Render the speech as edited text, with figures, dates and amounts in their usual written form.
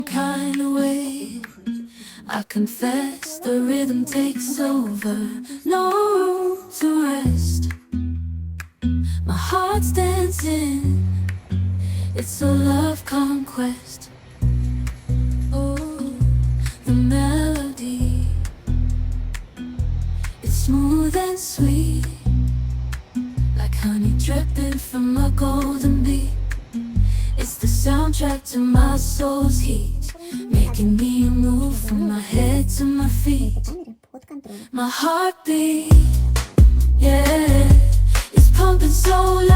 kind of way. I confess the rhythm takes over, no room to rest. My heart's dancing, it's a love conquest. Oh, the melody, it's smooth and sweet, like honey dripping from a golden bee. It's the soundtrack to my soul's heat, making me move from my head to my feet. My heartbeat, yeah, it's pumping so loud.